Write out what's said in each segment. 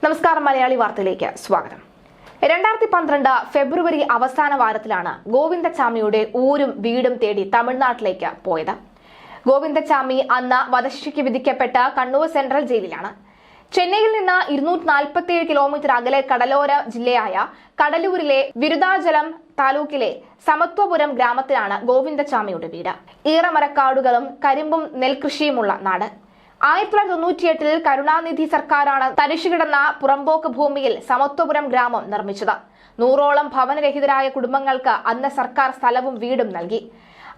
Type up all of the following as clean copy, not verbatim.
നമസ്കാരം, മലയാളി വാർത്തയിലേക്ക് സ്വാഗതം. 2012 ഫെബ്രുവരി അവസാന വാരത്തിലാണ് ഗോവിന്ദച്ചാമിയുടെ ഊരും വീടും തേടി തമിഴ്നാട്ടിലേക്ക് പോയത്. ഗോവിന്ദച്ചാമി അന്ന് വധശിക്ഷയ്ക്ക് വിധിക്കപ്പെട്ട കണ്ണൂർ സെൻട്രൽ ജയിലിലാണ്. ചെന്നൈയിൽ നിന്ന് 247 കിലോമീറ്റർ അകലെ കടലോര ജില്ലയായ കടലൂരിലെ വിരുദാചലം താലൂക്കിലെ സമത്വപുരം ഗ്രാമത്തിലാണ് ഗോവിന്ദച്ചാമിയുടെ വീട്. ഈറമരക്കാടുകളും കരിമ്പും നെൽകൃഷിയുമുള്ള നാട്. 1998 കരുണാനിധി സർക്കാരാണ് തരിശുകിടന്ന പുറമ്പോക്ക് ഭൂമിയിൽ സമത്വപുരം ഗ്രാമം നിർമ്മിച്ചത്. 100ഓളം ഭവനരഹിതരായ കുടുംബങ്ങൾക്ക് അന്ന് സർക്കാർ സ്ഥലവും വീടും നൽകി.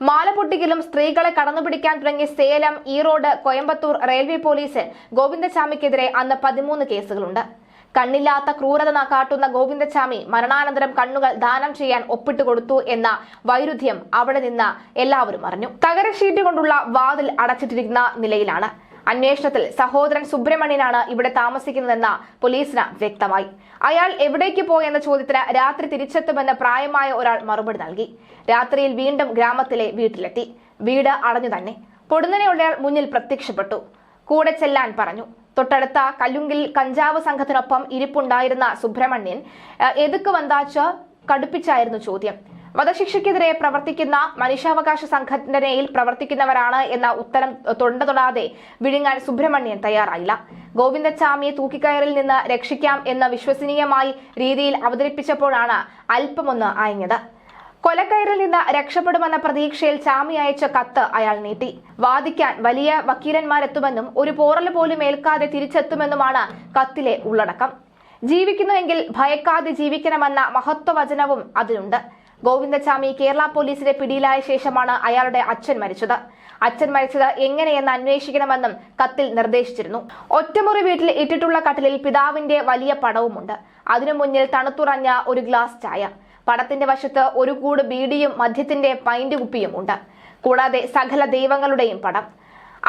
മാലപ്പൊട്ടിക്കലും സ്ത്രീകളെ കടന്നുപിടിക്കാൻ തുടങ്ങിയ സേലം, ഈറോഡ്, കോയമ്പത്തൂർ റെയിൽവേ പോലീസ് ഗോവിന്ദച്ചാമിക്കെതിരെ അന്ന് 13 കേസുകളുണ്ട്. കണ്ണില്ലാത്ത ക്രൂരത കാട്ടുന്ന ഗോവിന്ദച്ചാമി മരണാനന്തരം കണ്ണുകൾ ദാനം ചെയ്യാൻ ഒപ്പിട്ടുകൊടുത്തു എന്ന വൈരുദ്ധ്യം അവിടെ നിന്ന് എല്ലാവരും അറിഞ്ഞു. തകര ഷീറ്റ് കൊണ്ടുള്ള വാതിൽ അടച്ചിട്ടിരിക്കുന്ന നിലയിലാണ്. അന്വേഷണത്തിൽ സഹോദരൻ സുബ്രഹ്മണ്യനാണ് ഇവിടെ താമസിക്കുന്നതെന്ന് പോലീസിന് വ്യക്തമായി. അയാൾ എവിടേക്ക് പോയെന്ന ചോദ്യത്തിന് രാത്രി തിരിച്ചെത്തുമെന്ന് പ്രായമായ ഒരാൾ മറുപടി നൽകി. രാത്രിയിൽ വീണ്ടും ഗ്രാമത്തിലെ വീട്ടിലെത്തി. വീട് അടഞ്ഞു തന്നെ. പൊടുന്നനെയുള്ളയാൾ മുന്നിൽ പ്രത്യക്ഷപ്പെട്ടു. കൂടെ ചെല്ലാൻ പറഞ്ഞു. തൊട്ടടുത്ത കല്ലുങ്കിൽ കഞ്ചാവ് സംഘത്തിനൊപ്പം ഇരിപ്പുണ്ടായിരുന്ന സുബ്രഹ്മണ്യൻ എതുക്ക് വந்தாച്ച് കടുപ്പിച്ചായിരുന്നു ചോദ്യം. വധശിക്ഷയ്ക്കെതിരെ പ്രവർത്തിക്കുന്ന മനുഷ്യാവകാശ സംഘടനയിൽ പ്രവർത്തിക്കുന്നവരാണ് എന്ന ഉത്തരം തൊടാതെ വിഴുങ്ങാൻ സുബ്രഹ്മണ്യൻ തയ്യാറായില്ല. ഗോവിന്ദച്ചാമിയെ തൂക്കിക്കയറിൽ നിന്ന് രക്ഷിക്കാം എന്ന വിശ്വസനീയമായി രീതിയിൽ അവതരിപ്പിച്ചപ്പോഴാണ് അല്പമൊന്ന് അയഞ്ഞത്. കൊലക്കയറിൽ നിന്ന് രക്ഷപ്പെടുമെന്ന പ്രതീക്ഷയിൽ ചാമി അയച്ച കത്ത് അയാൾ നീട്ടി. വാദിക്കാൻ വലിയ വക്കീലന്മാരെത്തുമെന്നും ഒരു പോറൽ പോലും ഏൽക്കാതെ തിരിച്ചെത്തുമെന്നുമാണ് കത്തിലെ ഉള്ളടക്കം. ജീവിക്കുന്നുവെങ്കിൽ ഭയക്കാതെ ജീവിക്കണമെന്ന മഹത്വവചനവും അതിലുണ്ട്. ഗോവിന്ദച്ചാമി കേരള പോലീസിന്റെ പിടിയിലായ ശേഷമാണ് അയാളുടെ അച്ഛൻ മരിച്ചത്. അച്ഛൻ മരിച്ചത് എങ്ങനെയെന്ന് അന്വേഷിക്കണമെന്നും കത്തിൽ നിർദ്ദേശിച്ചിരുന്നു. ഒറ്റമുറി വീട്ടിൽ ഇട്ടിട്ടുള്ള കട്ടിലിൽ പിതാവിന്റെ വലിയ പടവുമുണ്ട്. അതിനു മുന്നിൽ തണുത്തുറഞ്ഞ ഒരു ഗ്ലാസ് ചായ. പടത്തിന്റെ വശത്ത് ഒരു കൂട് ബീഡിയും മദ്യത്തിന്റെ പൈന്റ് കുപ്പിയും ഉണ്ട്. കൂടാതെ സകല ദൈവങ്ങളുടെയും പടം.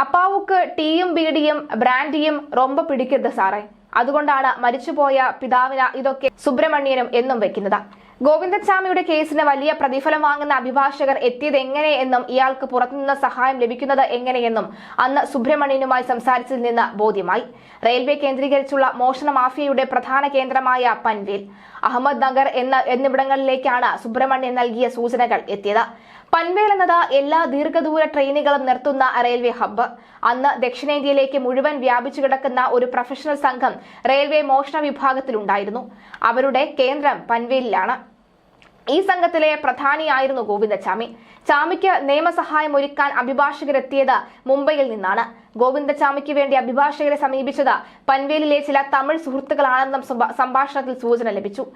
അപ്പാവുക്ക് ടീയും ബീഡിയും ബ്രാൻഡിയും റൊമ്പ പിടിക്കരുത് സാറേ. അതുകൊണ്ടാണ് മരിച്ചുപോയ പിതാവിന് ഇതൊക്കെ സുബ്രഹ്മണ്യനും എന്നും വെക്കുന്നത്. ഗോവിന്ദച്ചാമിയുടെ കേസിന് വലിയ പ്രതിഫലം വാങ്ങുന്ന അഭിഭാഷകർ എത്തിയത് എങ്ങനെയെന്നും ഇയാൾക്ക് പുറത്തുനിന്ന് സഹായം ലഭിക്കുന്നത് എങ്ങനെയെന്നും അന്ന് സുബ്രഹ്മണ്യനുമായി സംസാരിച്ചതിൽ നിന്ന് ബോധ്യമായി. റെയിൽവേ കേന്ദ്രീകരിച്ചുള്ള മോഷണ മാഫിയയുടെ പ്രധാന കേന്ദ്രമായ പൻവേൽ, അഹമ്മദ് നഗർ എന്നിവിടങ്ങളിലേക്കാണ് സുബ്രഹ്മണ്യൻ നൽകിയ സൂചനകൾ എത്തിയത്. പൻവേൽ എന്നത് എല്ലാ ദീർഘദൂര ട്രെയിനുകളും നിർത്തുന്ന റെയിൽവേ ഹബ്ബ്. അന്ന് ദക്ഷിണേന്ത്യയിലേക്ക് മുഴുവൻ വ്യാപിച്ചു കിടക്കുന്ന ഒരു പ്രൊഫഷണൽ സംഘം റെയിൽവേ മോഷണ വിഭാഗത്തിലുണ്ടായിരുന്നു. അവരുടെ കേന്ദ്രം പൻവേലിലാണ്. ഈ സംഘത്തിലെ പ്രധാനിയായിരുന്നു ഗോവിന്ദച്ചാമി. ചാമിക്ക് നിയമസഹായം ഒരുക്കാൻ അഭിഭാഷകരെത്തിയത് മുംബൈയിൽ നിന്നാണ്. ഗോവിന്ദച്ചാമിക്ക് വേണ്ടി അഭിഭാഷകരെ സമീപിച്ചത് പൻവേലിലെ ചില തമിഴ് സുഹൃത്തുക്കളാണെന്നും സംഭാഷണത്തിൽ സൂചന ലഭിച്ചു.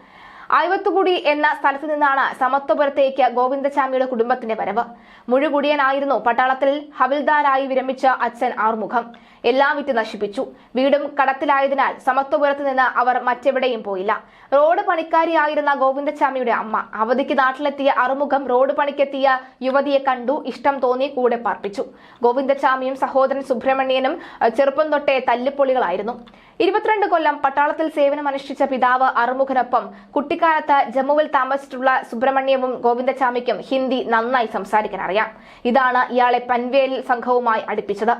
ആയവത്തുകുടി എന്ന സ്ഥലത്ത് നിന്നാണ് സമത്വപുരത്തേക്ക് ഗോവിന്ദച്ചാമിയുടെ കുടുംബത്തിന്റെ വരവ്. മുഴുകുടിയനായിരുന്നു. പട്ടാളത്തിൽ ഹവിൽദാരായി വിരമിച്ച അച്ഛൻ ആറുമുഖം. എല്ലാം വിറ്റ് നശിപ്പിച്ചു. വീടും കടത്തിലായതിനാൽ സമത്വപുരത്ത് നിന്ന് അവർ മറ്റെവിടെയും പോയില്ല. റോഡ് പണിക്കാരിയായിരുന്ന ഗോവിന്ദച്ചാമിയുടെ അമ്മ അവധിക്ക് നാട്ടിലെത്തിയ അറുമുഖം റോഡ് പണിക്കെത്തിയ യുവതിയെ കണ്ടു. ഇഷ്ടം തോന്നി കൂടെ പാർപ്പിച്ചു. ഗോവിന്ദച്ചാമിയും സഹോദരൻ സുബ്രഹ്മണ്യനും ചെറുപ്പം തൊട്ടേ തല്ലിപ്പൊളികളായിരുന്നു. 22 കൊല്ലം പട്ടാളത്തിൽ സേവനമനുഷ്ഠിച്ച പിതാവ് അറുമുഖനൊപ്പം കുട്ടിക്കാലത്ത് ജമ്മുവിൽ താമസിച്ചിട്ടുള്ള സുബ്രഹ്മണ്യവും ഗോവിന്ദച്ചാമിക്കും ഹിന്ദി നന്നായി സംസാരിക്കാൻ അറിയാം. ഇതാണ് ഇയാളെ പൻവേൽ സംഘവുമായി അടുപ്പിച്ചത്.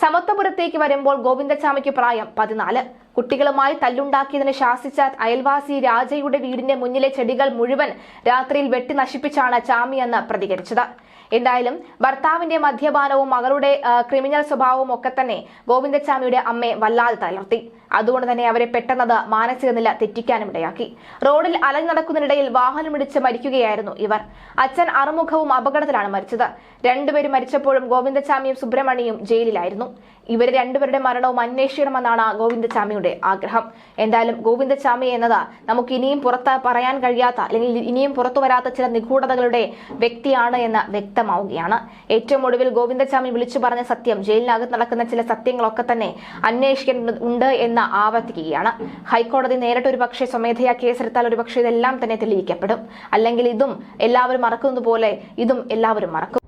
സമത്വപുരത്തേക്ക് വരുമ്പോൾ ഗോവിന്ദച്ചാമിക്ക് പ്രായം 14. കുട്ടികളുമായി തല്ലുണ്ടാക്കിയതിന് ശാസിച്ച അയൽവാസി രാജയുടെ വീടിന്റെ മുന്നിലെ ചെടികൾ മുഴുവൻ രാത്രിയിൽ വെട്ടി നശിപ്പിച്ചാണ് ചാമി എന്ന് പ്രതികരിച്ചത്. എന്തായാലും ഭർത്താവിന്റെ മദ്യപാനവും മകളുടെ ക്രിമിനൽ സ്വഭാവവും ഒക്കെ തന്നെ ഗോവിന്ദച്ചാമിയുടെ അമ്മയെ വല്ലാതെ തളർത്തി. അതുകൊണ്ട് തന്നെ അവരെ പെട്ടെന്നത് മാനസിക നില തെറ്റിക്കാനും ഇടയാക്കി. റോഡിൽ അലഞ്ഞു നടക്കുന്നതിനിടയിൽ വാഹനമിടിച്ച് മരിക്കുകയായിരുന്നു ഇവർ. അച്ഛൻ അറുമുഖവും അപകടത്തിലാണ് മരിച്ചത്. രണ്ടുപേരും മരിച്ചപ്പോഴും ഗോവിന്ദച്ചാമിയും സുബ്രഹ്മണ്യനും ജയിലിലായിരുന്നു. ഇവർ രണ്ടുപേരുടെ മരണവും അന്വേഷിക്കണമെന്നാണ് ഗോവിന്ദച്ചാമിയുടെ ആഗ്രഹം. എന്തായാലും ഗോവിന്ദച്ചാമി എന്നത് നമുക്ക് ഇനിയും പുറത്ത് പറയാൻ കഴിയാത്ത അല്ലെങ്കിൽ ഇനിയും പുറത്തു വരാത്ത ചില നിഗൂഢതകളുടെ വ്യക്തിയാണ് എന്ന് വ്യക്തമാവുകയാണ്. ഏറ്റവും ഒടുവിൽ ഗോവിന്ദച്ചാമി വിളിച്ചു പറഞ്ഞ സത്യം, ജയിലിനകത്ത് നടക്കുന്ന ചില സത്യങ്ങളൊക്കെ തന്നെ അന്വേഷിക്കേണ്ടതുണ്ട് എന്ന് ആവർത്തിക്കുകയാണ്. ഹൈക്കോടതി നേരിട്ട് ഒരു പക്ഷേ സ്വമേധയാ കേസെടുത്താൽ ഒരു പക്ഷേ ഇതെല്ലാം തന്നെ തെളിയിക്കപ്പെടും. അല്ലെങ്കിൽ ഇതും എല്ലാവരും മറക്കുന്നത് പോലെ ഇതും എല്ലാവരും മറക്കും.